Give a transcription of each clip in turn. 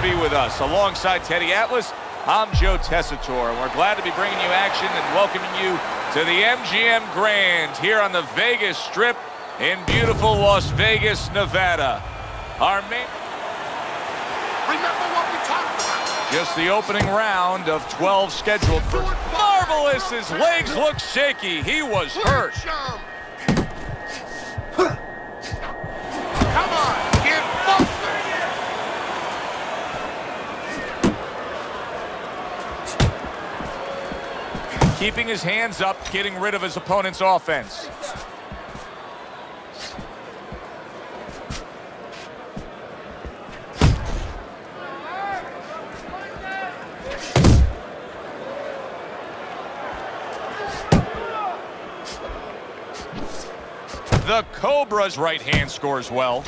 to be with us. Alongside Teddy Atlas, I'm Joe Tessitore, and we're glad to be bringing you action and welcoming you to the MGM Grand here on the Vegas Strip in beautiful Las Vegas, Nevada. Our main... Remember what we talked about. Just the opening round of 12 scheduled for Marvelous. His legs look shaky. He was hurt. Come on, get focused. Keeping his hands up, getting rid of his opponent's offense. The Cobra's right hand scores well.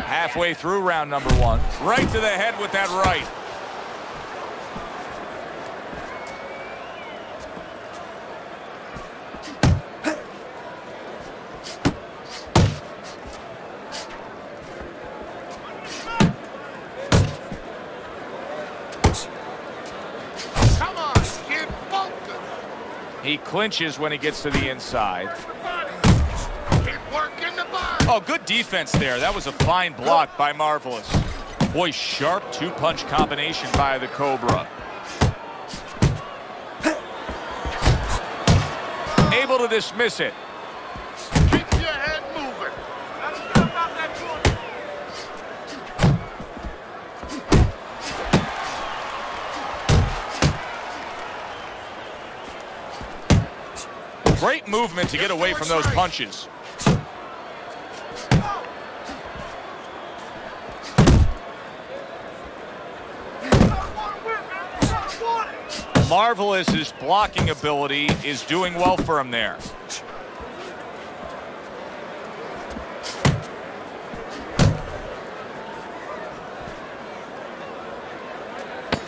Halfway through round number one. Right to the head with that right. Come on, get focused. He clinches when he gets to the inside. Keep working the body. Oh, good defense there. That was a fine block by Marvelous. Boy, sharp two-punch combination by the Cobra. Able to dismiss it. Keep your head moving. Great movement to get away from those punches. Marvelous's blocking ability is doing well for him there.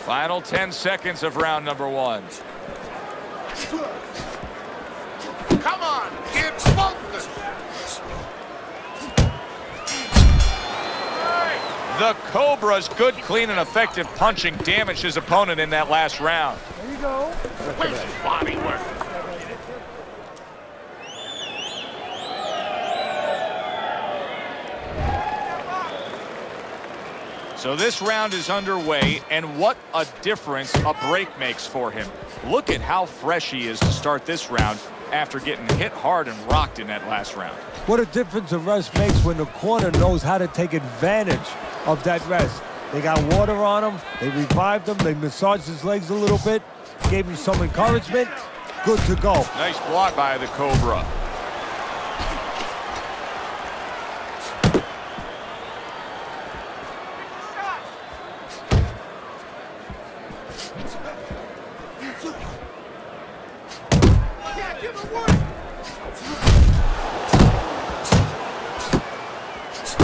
Final 10 seconds of round number one. Come on, get focused. The Cobra's good, clean, and effective punching damaged his opponent in that last round. There you go. Where's his body work? So this round is underway, and what a difference a break makes for him. Look at how fresh he is to start this round after getting hit hard and rocked in that last round. What a difference a rest makes when the corner knows how to take advantage of that rest. They got water on him, they revived him, they massaged his legs a little bit, gave him some encouragement. Good to go. Nice block by the Cobra.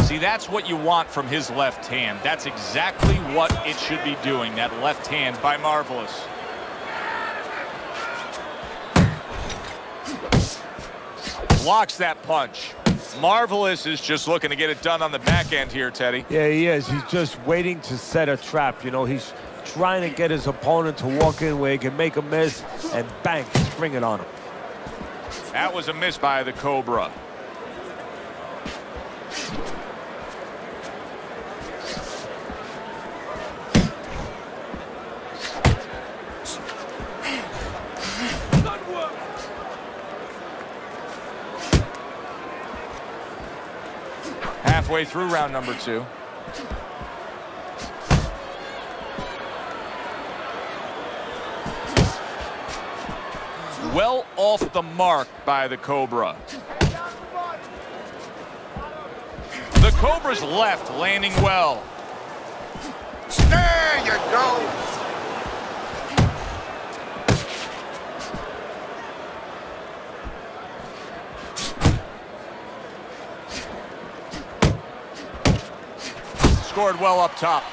See, that's what you want from his left hand. That's exactly what it should be doing, that left hand by Marvelous. Blocks that punch. Marvelous is just looking to get it done on the back end here, Teddy. Yeah, he is. He's just waiting to set a trap. You know, he's trying to get his opponent to walk in where he can make a miss and bang, spring it on him. That was a miss by the Cobra. Halfway through round number 2. Well off the mark by the Cobra. The Cobra's left landing well. There you go. Scored well up top.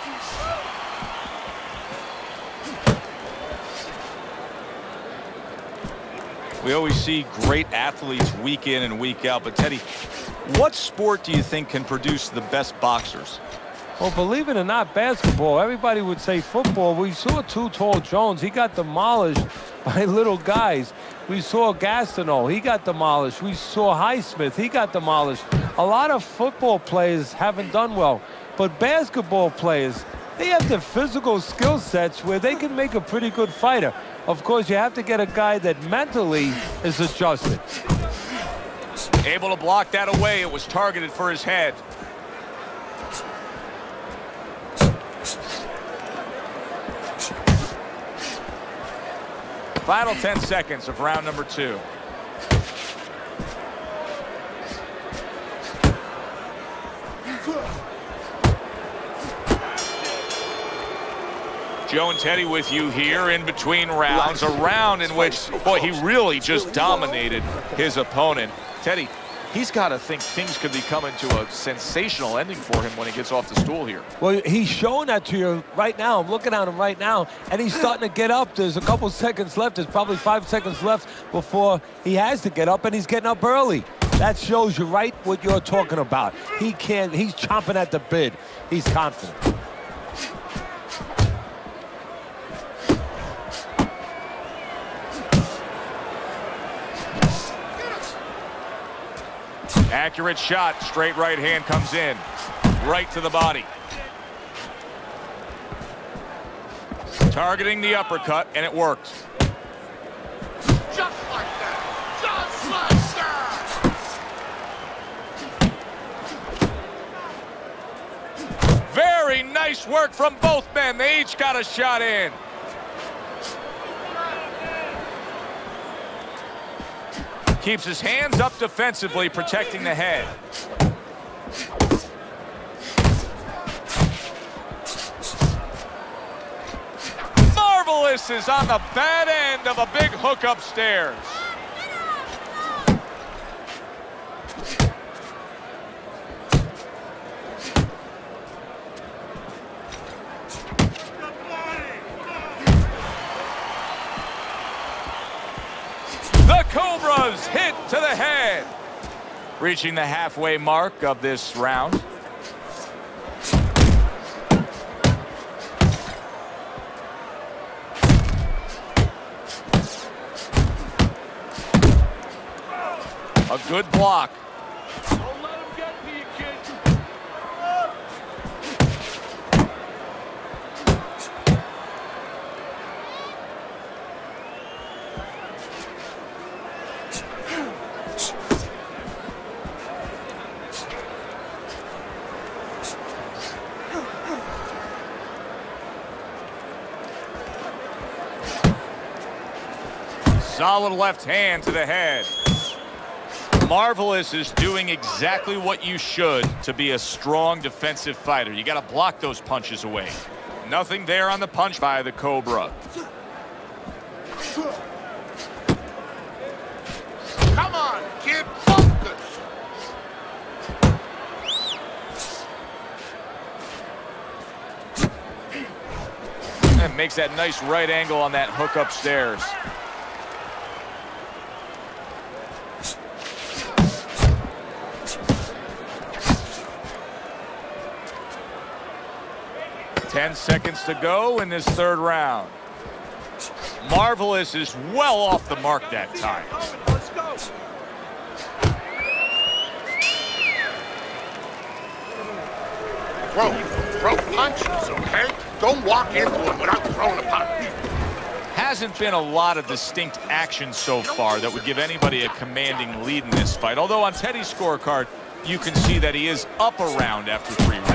We always see great athletes week in and week out, but Teddy, what sport do you think can produce the best boxers? Well, believe it or not, basketball. Everybody would say football. We saw Too Tall Jones. He got demolished by little guys. We saw Gastineau. He got demolished. We saw Highsmith. He got demolished. A lot of football players haven't done well. But basketball players, they have the physical skill sets where they can make a pretty good fighter. Of course, you have to get a guy that mentally is adjusted. Able to block that away. It was targeted for his head. Final 10 seconds of round number 2. Joe and Teddy with you here in between rounds. A round in which, boy, he really just dominated his opponent. Teddy, he's got to think things could be coming to a sensational ending for him when he gets off the stool here. Well, he's showing that to you right now. I'm looking at him right now, and he's starting to get up. There's a couple seconds left. There's probably 5 seconds left before he has to get up, and he's getting up early. That shows you right what you're talking about. He's chomping at the bit. He's confident. Accurate shot. Straight right hand comes in. Right to the body. Targeting the uppercut, and it worked. Just like that. Just like that. Very nice work from both men. They each got a shot in. Keeps his hands up defensively, protecting the head. Marvelous is on the bad end of a big hook upstairs. Cobras hit to the head. Reaching the halfway mark of this round. A good block. Don't let him get to you, kid. Solid left hand to the head. Marvelous is doing exactly what you should to be a strong defensive fighter. You got to block those punches away. Nothing there on the punch by the Cobra. Come on, kid. Focus. And makes that nice right angle on that hook upstairs. Ten seconds to go in this third round. Marvelous is well off the mark that time. Let's go. Throw punches, okay? Don't walk into them without throwing a punch. Hasn't been a lot of distinct action so far that would give anybody a commanding lead in this fight. Although on Teddy's scorecard, you can see that he is up a round after 3 rounds.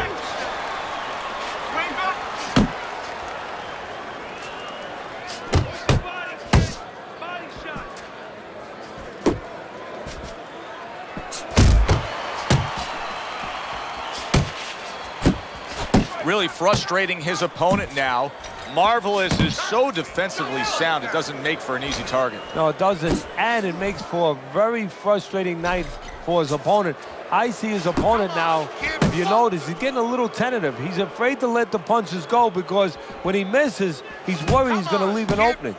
Really frustrating his opponent now. Marvelous is so defensively sound, it doesn't make for an easy target. No, it doesn't, and it makes for a very frustrating night for his opponent. I see his opponent now, if you notice, he's getting a little tentative. He's afraid to let the punches go because when he misses, he's worried he's going to leave an opening.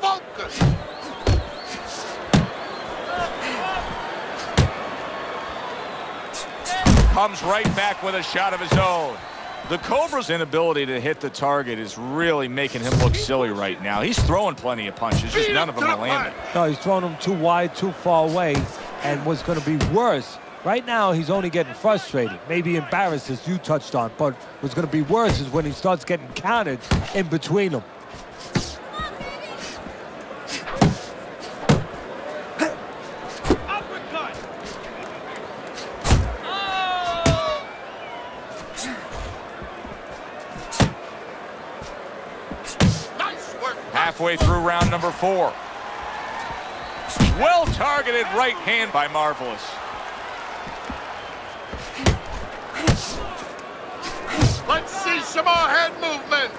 Comes right back with a shot of his own. The Cobra's inability to hit the target is really making him look silly right now. He's throwing plenty of punches, just none of them are landing. No, he's throwing them too wide, too far away, and what's going to be worse, right now he's only getting frustrated, maybe embarrassed, as you touched on, but what's going to be worse is when he starts getting counted in between them. Halfway through round number 4. Well-targeted right hand by Marvelous. Let's see some more head movement.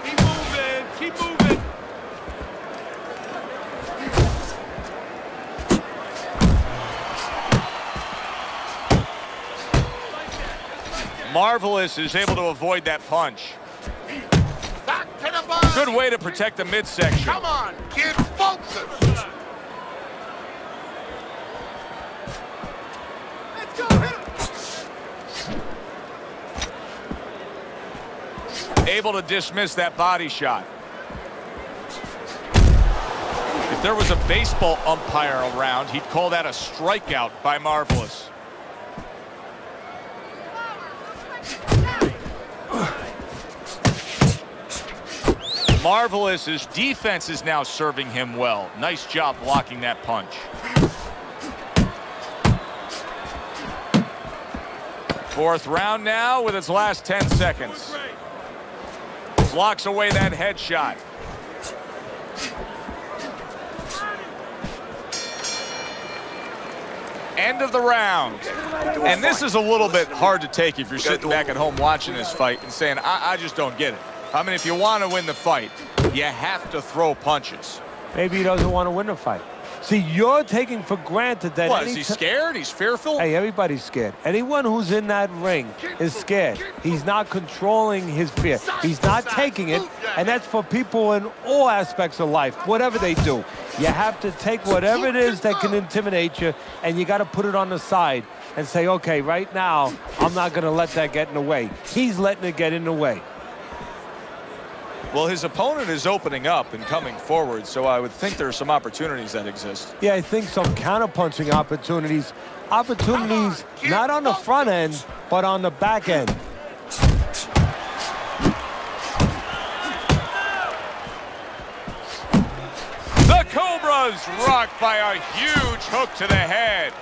Keep moving, keep moving. Marvelous is able to avoid that punch. Back to the body. Good way to protect the midsection. Come on, kid, focus. Let's go, hit him. Able to dismiss that body shot. If there was a baseball umpire around, he'd call that a strikeout by Marvelous. Marvelous's defense is now serving him well. Nice job blocking that punch. Fourth round now with its last 10 seconds. Blocks away that headshot. End of the round. And this is a little bit hard to take if you're sitting back at home watching this fight and saying, I just don't get it. I mean, if you want to win the fight, you have to throw punches. Maybe he doesn't want to win the fight. See, you're taking for granted that... What, is he scared? He's fearful? Hey, everybody's scared. Anyone who's in that ring is scared. He's not controlling his fear. He's not taking it, and that's for people in all aspects of life, whatever they do. You have to take whatever it is that can intimidate you, and you got to put it on the side and say, okay, right now, I'm not going to let that get in the way. He's letting it get in the way. Well, his opponent is opening up and coming forward, so I would think there are some opportunities that exist. Yeah, I think some counter-punching opportunities. Opportunities not on the front end, but on the back end. The Cobra's rocked by a huge hook to the head.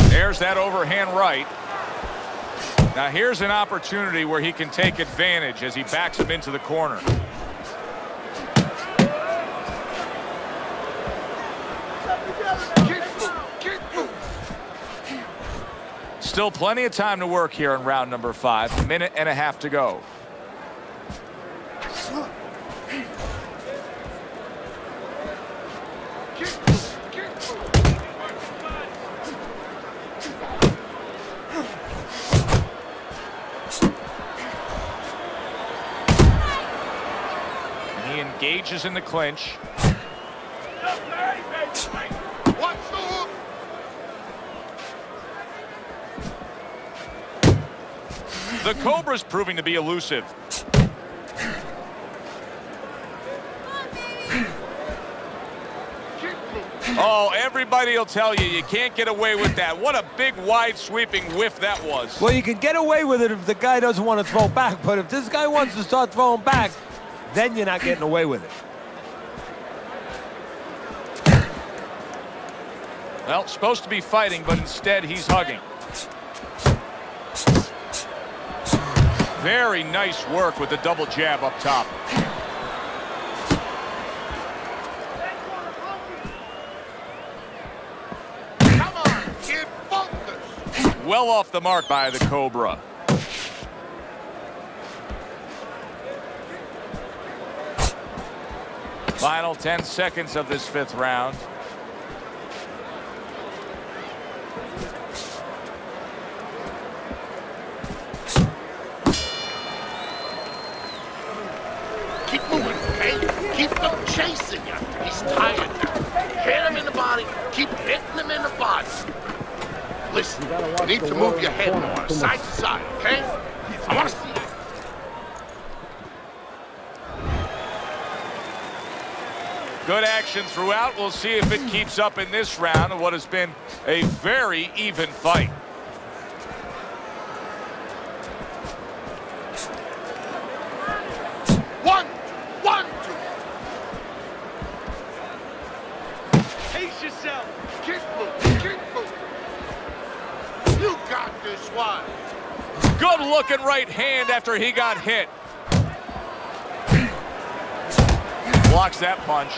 There's that overhand right. Now here's an opportunity where he can take advantage as he backs him into the corner. Still plenty of time to work here in round number 5. A minute and a half to go. Engages in the clinch. The Cobra's proving to be elusive. Oh, everybody will tell you can't get away with that. What a big, wide, sweeping whiff that was. Well, you can get away with it if the guy doesn't want to throw back, but if this guy wants to start throwing back, then you're not getting away with it. Well, supposed to be fighting, but instead he's hugging. Very nice work with the double jab up top. Come on, kid, focus. Well off the mark by the Cobra. Final 10 seconds of this 5th round. Keep moving, okay? Keep them chasing you. He's tired now. Hit him in the body. Keep hitting him in the body. Listen, you need to move your head more, side to side, okay? I want to see it. Good action throughout. We'll see if it keeps up in this round of what has been a very even fight. One, two. Pace yourself. Keep moving, keep moving. You got this one. Good looking right hand after he got hit. Blocks that punch.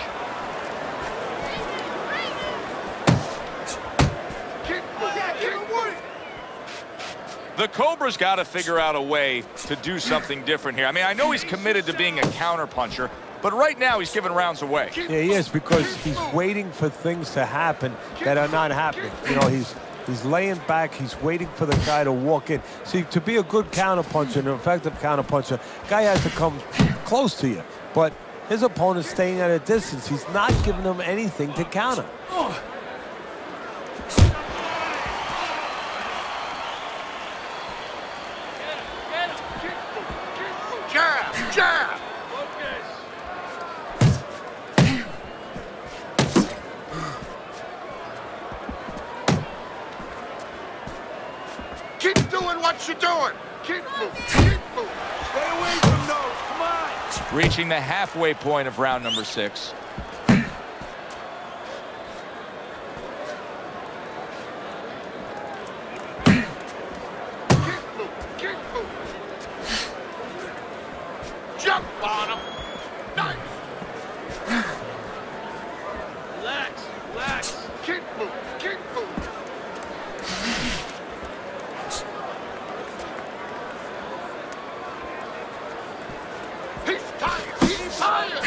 The Cobra's got to figure out a way to do something different here. I mean, I know he's committed to being a counterpuncher, but right now he's giving rounds away. Yeah, he is, because he's waiting for things to happen that are not happening. You know, he's laying back, he's waiting for the guy to walk in. See, to be a good counterpuncher, an effective counterpuncher, guy has to come close to you. But his opponent's staying at a distance. He's not giving him anything to counter. Jab, jab. Keep doing what you're doing. Keep moving, keep moving. Stay away from those. Come on. Reaching the halfway point of round number 6. Keep moving, keep moving. Jump on him. Nice. Relax, relax. Keep moving, keep moving. He's tired, he's tired.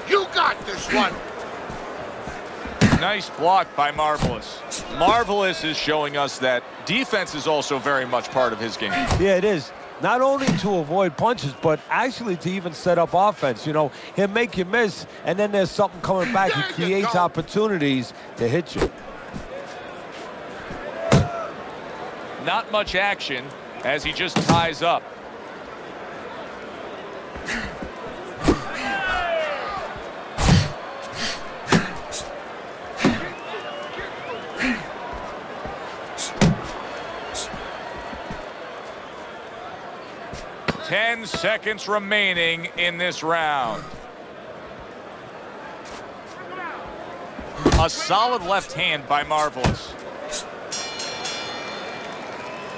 You got this one. Nice block by Marvelous. Marvelous is showing us that defense is also very much part of his game. Yeah, it is. Not only to avoid punches, but actually to even set up offense. You know, he'll make you miss, and then there's something coming back. He creates opportunities to hit you. Not much action as he just ties up. Ten seconds remaining in this round. A solid left hand by Marvelous.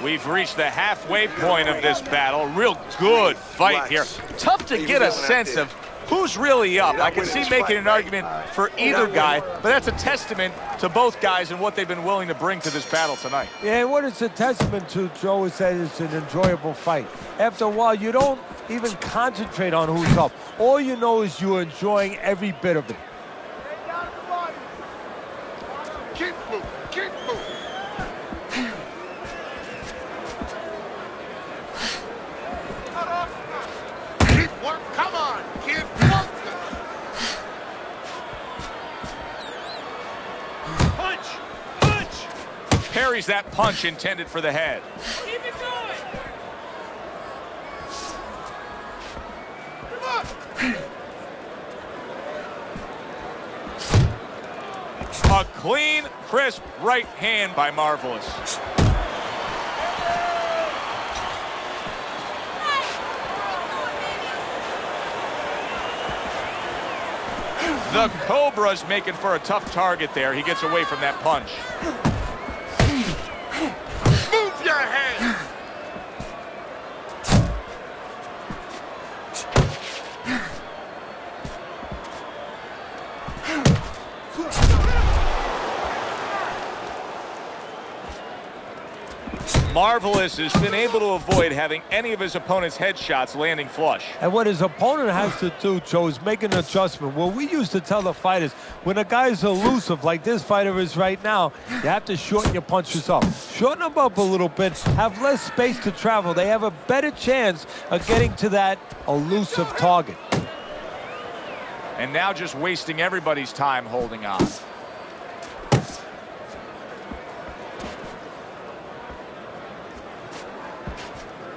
We've reached the halfway point of this battle. Real good fight here. Tough to get a sense of who's really up. I can see making an argument for either guy, but that's a testament to both guys and what they've been willing to bring to this battle tonight. Yeah, what it's a testament to, Joe, is that it's an enjoyable fight. After a while, you don't even concentrate on who's up. All you know is you're enjoying every bit of it. Keep moving, keep moving. Keep work, come on, kid, focus. parries that punch intended for the head. Keep it going. Come on. A clean, crisp right hand by Marvelous. The Cobra's making for a tough target there. He gets away from that punch. Move your head. Marvelous has been able to avoid having any of his opponent's headshots landing flush. And what his opponent has to do, Joe, is make an adjustment. Well, we used to tell the fighters, when a guy's elusive like this fighter is right now, you have to shorten your punches up. Shorten them up a little bit, have less space to travel. They have a better chance of getting to that elusive target. And now just wasting everybody's time holding on.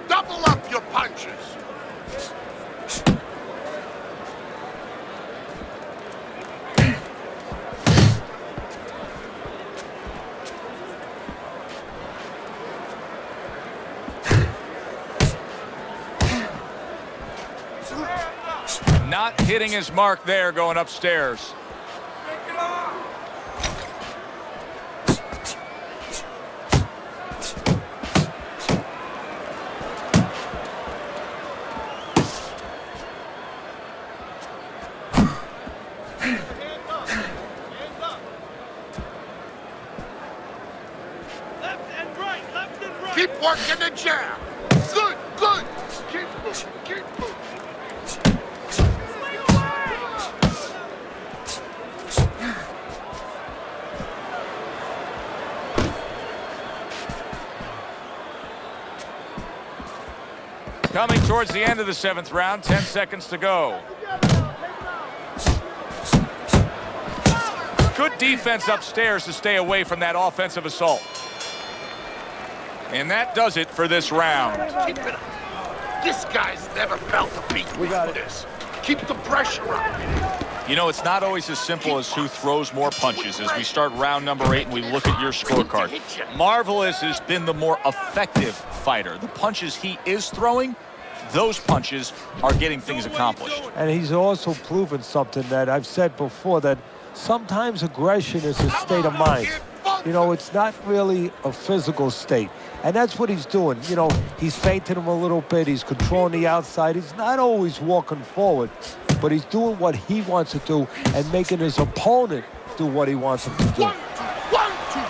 Double up your punches. Not hitting his mark there going upstairs. Keep working the jab. Good, good. Keep moving, keep moving. Coming towards the end of the 7th round, 10 seconds to go. Good defense upstairs to stay away from that offensive assault. And that does it for this round. Keep it up. This guy's never felt a beat like this. Keep the pressure up. You know, it's not always as simple as who throws more punches as we start round number 8 and we look at your scorecard. Marvelous has been the more effective fighter. The punches he is throwing, those punches are getting things accomplished. And he's also proven something that I've said before, that sometimes aggression is a state of mind. You know, it's not really a physical state. And that's what he's doing. You know, he's feinting him a little bit. He's controlling the outside. He's not always walking forward, but he's doing what he wants to do and making his opponent do what he wants him to do. 1, 2, 1, 2.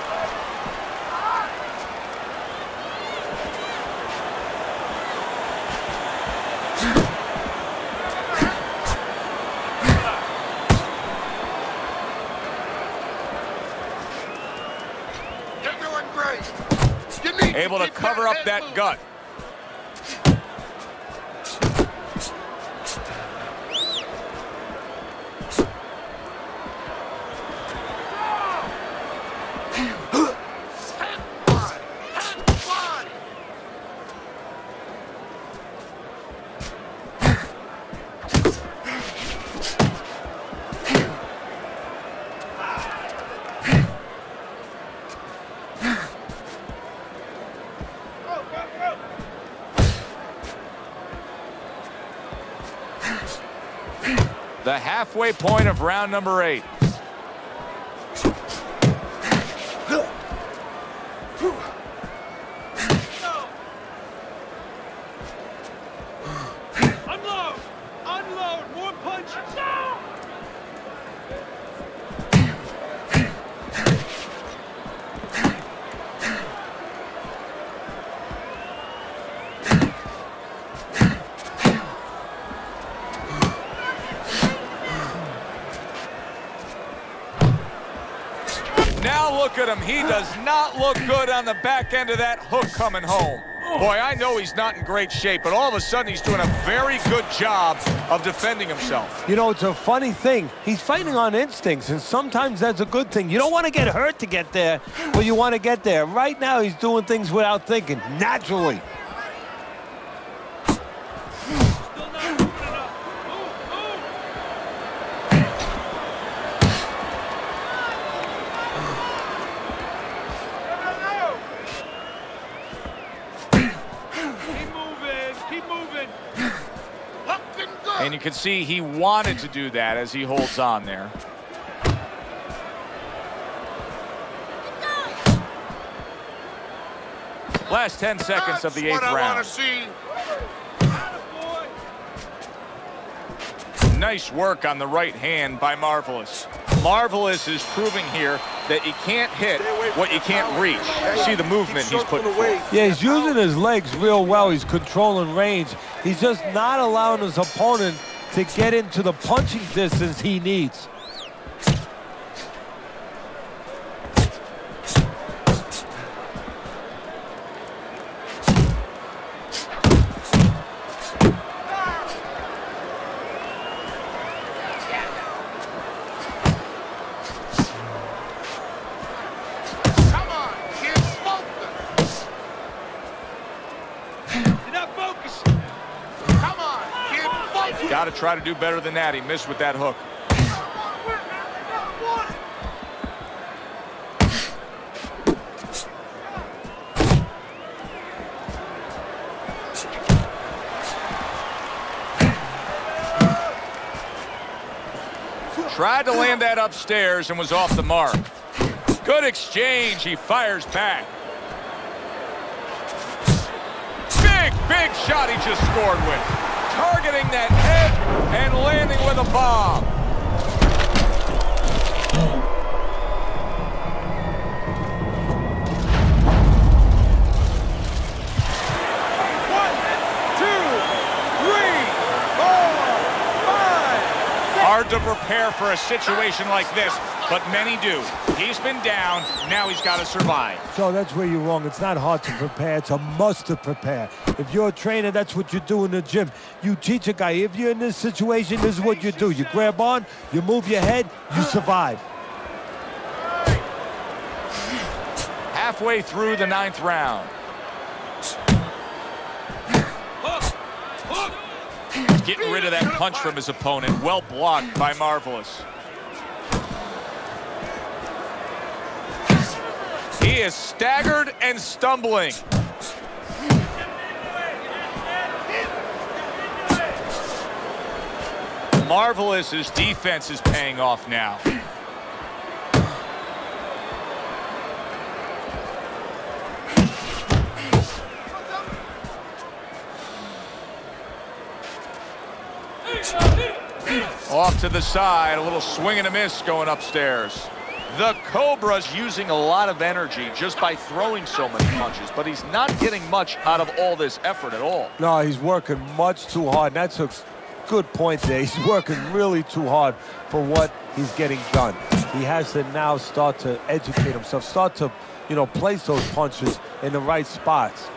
Able to cover up that gut. The halfway point of round number 8. Unload! Unload! More punches! No! Now look at him. He does not look good on the back end of that hook coming home. Boy, I know he's not in great shape, but all of a sudden he's doing a very good job of defending himself. You know, it's a funny thing. He's fighting on instincts, and sometimes that's a good thing. You don't want to get hurt to get there, but you want to get there. Right now, he's doing things without thinking, naturally. And you can see he wanted to do that as he holds on there. Last 10 seconds of the 8th round. Nice work on the right hand by Marvelous. Marvelous is proving here that you can't hit what you can't reach. You see the movement he's putting forth. Yeah, he's using his legs real well. He's controlling range. He's just not allowing his opponent to get into the punching distance he needs. Got to try to do better than that. He missed with that hook. Tried to land that upstairs and was off the mark. Good exchange. He fires back. Big shot he just scored with. Targeting that head and landing with a bomb. Hard to prepare for a situation like this, but many do. He's been down, now he's got to survive. So that's where you're wrong. It's not hard to prepare, it's a must to prepare. If you're a trainer, that's what you do in the gym. You teach a guy, if you're in this situation, this is what you do. You grab on, you move your head, you survive. Halfway through the 9th round. Getting rid of that punch from his opponent. Well blocked by Marvelous. He is staggered and stumbling. Marvelous's defense is paying off now. Off to the side, a little swing and a miss going upstairs. The Cobra's using a lot of energy just by throwing so many punches, but he's not getting much out of all this effort at all. No, he's working much too hard. And that's a good point there. He's working really too hard for what he's getting done. He has to now start to educate himself, start to, you know, place those punches in the right spots.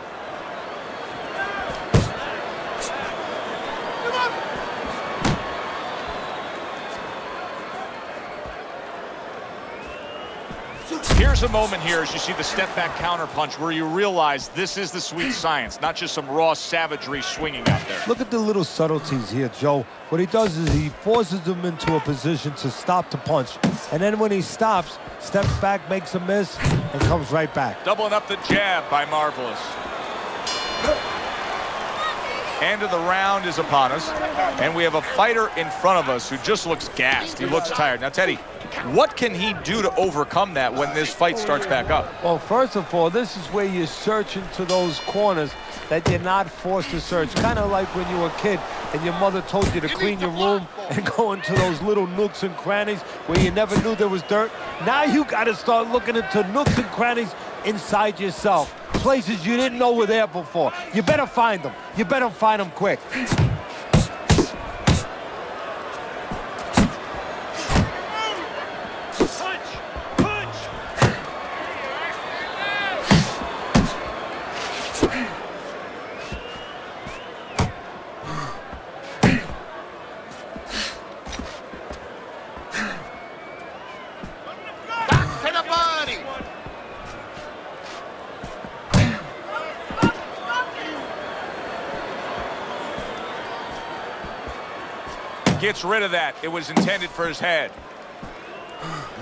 Here's a moment here as you see the step back counter punch where you realize this is the sweet science, not just some raw savagery swinging out there. Look at the little subtleties here, Joe. What he does is he forces him into a position to stop the punch. And then when he stops, steps back, makes a miss, and comes right back. Doubling up the jab by Marvelous. End of the round is upon us, and we have a fighter in front of us who just looks gassed. He looks tired. Now, Teddy, what can he do to overcome that when this fight starts back up? Well, first of all, this is where you search into those corners that you're not forced to search. Kind of like when you were a kid and your mother told you to clean your room and go into those little nooks and crannies where you never knew there was dirt. Now you got to start looking into nooks and crannies inside yourself. Places you didn't know were there before. You better find them. You better find them quick. Gets rid of that. It was intended for his head.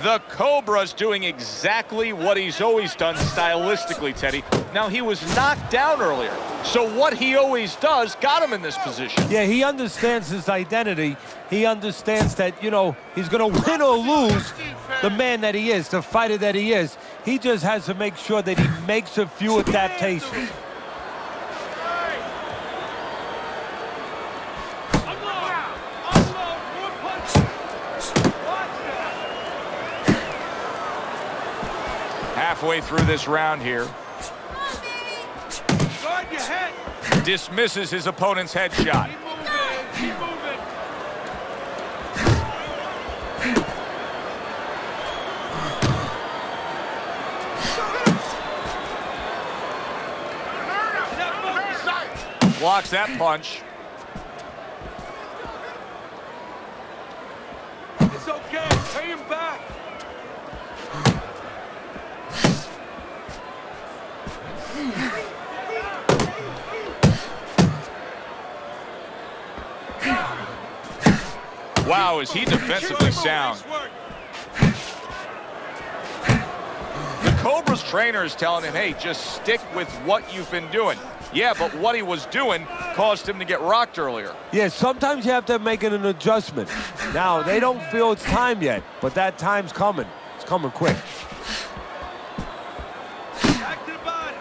The Cobra's doing exactly what he's always done stylistically, Teddy. Now, he was knocked down earlier, so what he always does got him in this position. Yeah, he understands his identity. He understands that, you know, he's going to win or lose the man that he is, the fighter that he is. He just has to make sure that he makes a few adaptations. Halfway through this round here. Guard your head. Dismisses his opponent's headshot. Keep moving. Keep moving. Blocks that punch. It's okay. Pay him back. Wow, is he defensively sound. The Cobra's trainer is telling him, hey, just stick with what you've been doing. Yeah, but what he was doing caused him to get rocked earlier. Yeah, sometimes you have to make an adjustment. Now, they don't feel it's time yet, but that time's coming. It's coming quick. Back to the body.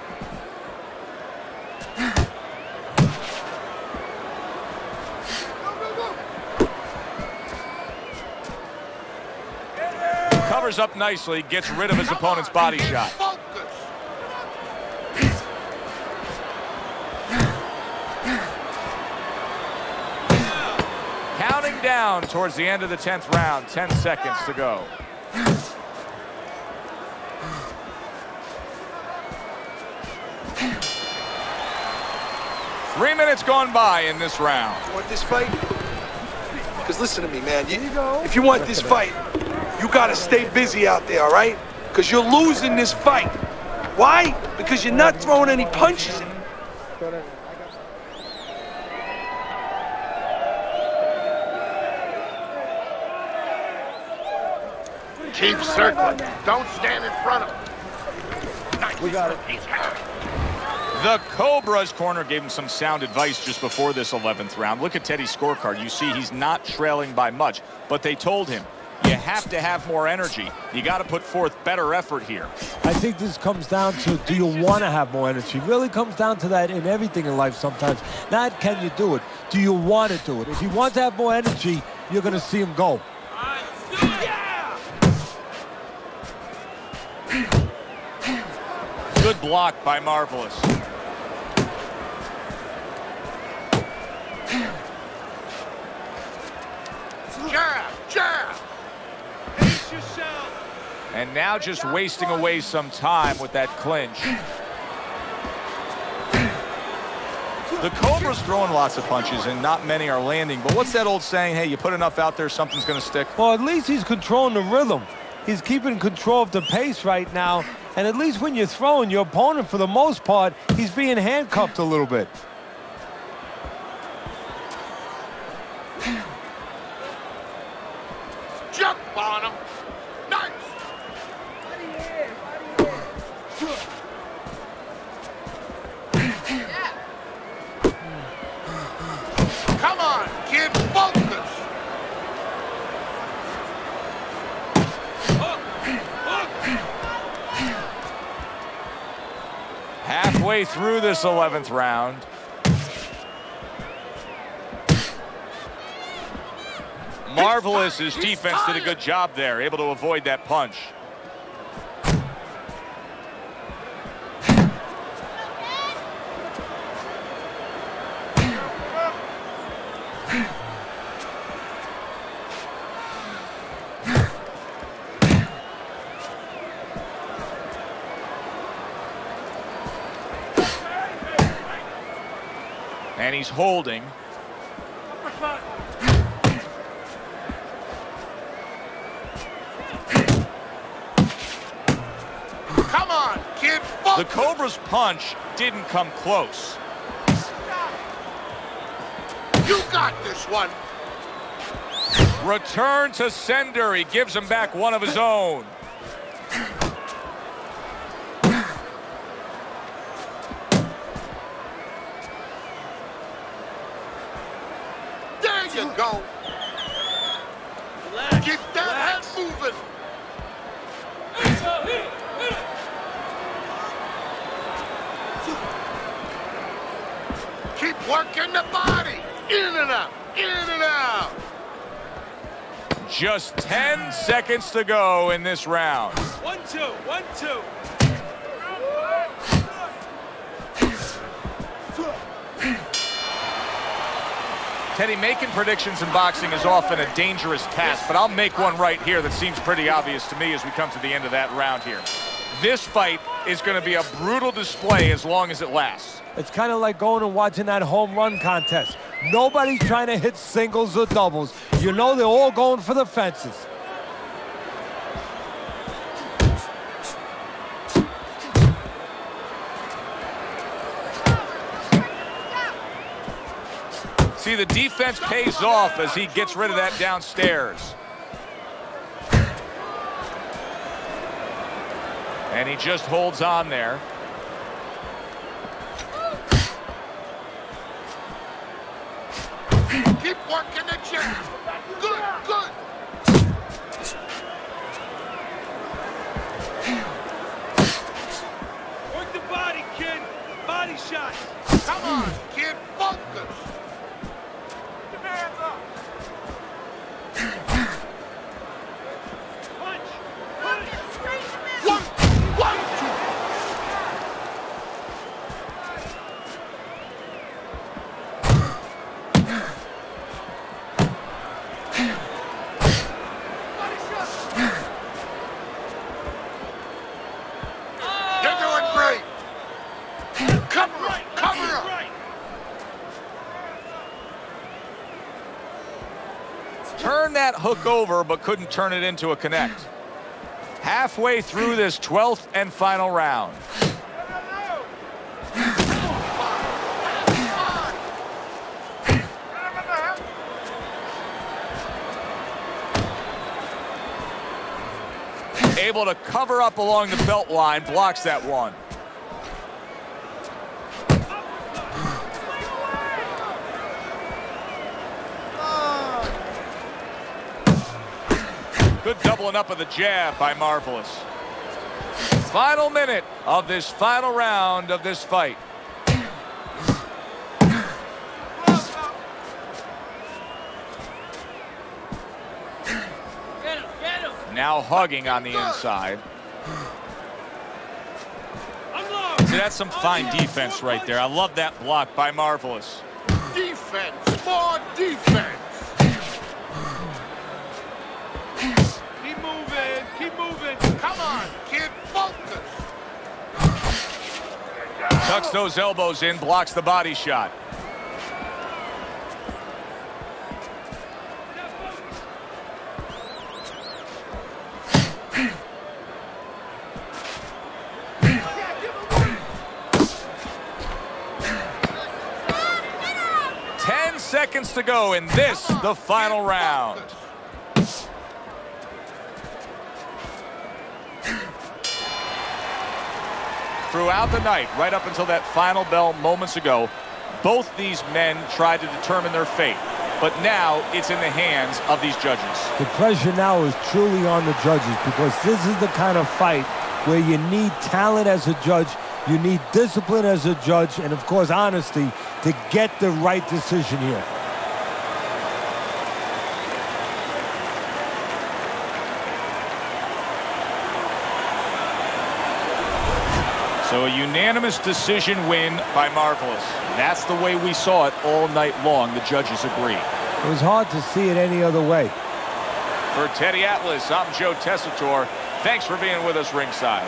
Covers up nicely, gets rid of his opponent's body shot. Counting down towards the end of the 10th round, 10 seconds to go. Three minutes gone by in this round. You want this fight? Because listen to me, man. If you want this fight, you got to stay busy out there, all right? Because you're losing this fight. Why? Because you're not throwing any punches in. Keep circling. Don't stand in front of him. Nice. We got it. He's happy. The Cobra's corner gave him some sound advice just before this 11th round. Look at Teddy's scorecard. You see he's not trailing by much, but they told him, you have to have more energy. You got to put forth better effort here. I think this comes down to, do you want to have more energy? It really comes down to that in everything in life sometimes. Not can you do it, do you want to do it? If you want to have more energy, you're going to see him go. Good block by Marvelous. Jab, jab. Ace yourself. And now just wasting away some time with that clinch. The Cobra's throwing lots of punches and not many are landing. But what's that old saying? Hey, you put enough out there, something's going to stick. Well, at least he's controlling the rhythm. He's keeping control of the pace right now. And at least when you're throwing, your opponent, for the most part, he's being handcuffed a little bit. Jump on him. Nice. Come on, kid, focus. Halfway through this 11th round. Marvelous, his defense did a good job there, able to avoid that punch. And he's holding. Come on, kid, focus. The Cobra's punch didn't come close. You got this one. Return to sender. He gives him back one of his own. There you go. Get that head moving. Keep working the body. In and out. In and out. Just 10 seconds to go in this round. 1-2, 1-2. Teddy, making predictions in boxing is often a dangerous task, but I'll make one right here that seems pretty obvious to me as we come to the end of that round here. This fight is going to be a brutal display as long as it lasts. It's kind of like going and watching that home run contest. Nobody's trying to hit singles or doubles. You know they're all going for the fences. See, the defense pays off as he gets rid of that downstairs. And he just holds on there. Keep working the chin. Good, good. Work the body, kid. Body shots. Come on, kid. Focus. Punch. Punch. 1, 1, 2. You're doing great. Cover up, cover up. Right. Turn that hook over, but couldn't turn it into a connect. Halfway through this 12th and final round. Able to cover up along the belt line, blocks that one. Good doubling up of the jab by Marvelous. Final minute of this final round of this fight. Now hugging on the inside. See, that's some fine defense right there. I love that block by Marvelous. Defense, more defense. Keep moving. Keep moving. Come on, kid, focus. Tucks those elbows in, blocks the body shot. Seconds to go in this, the final round. Throughout the night, right up until that final bell moments ago, both these men tried to determine their fate. But now it's in the hands of these judges. The pressure now is truly on the judges because this is the kind of fight where you need talent as a judge, you need discipline as a judge, and of course honesty to get the right decision here. So a unanimous decision win by Marvelous. That's the way we saw it all night long. The judges agree. It was hard to see it any other way. For Teddy Atlas, I'm Joe Tessitore. Thanks for being with us ringside.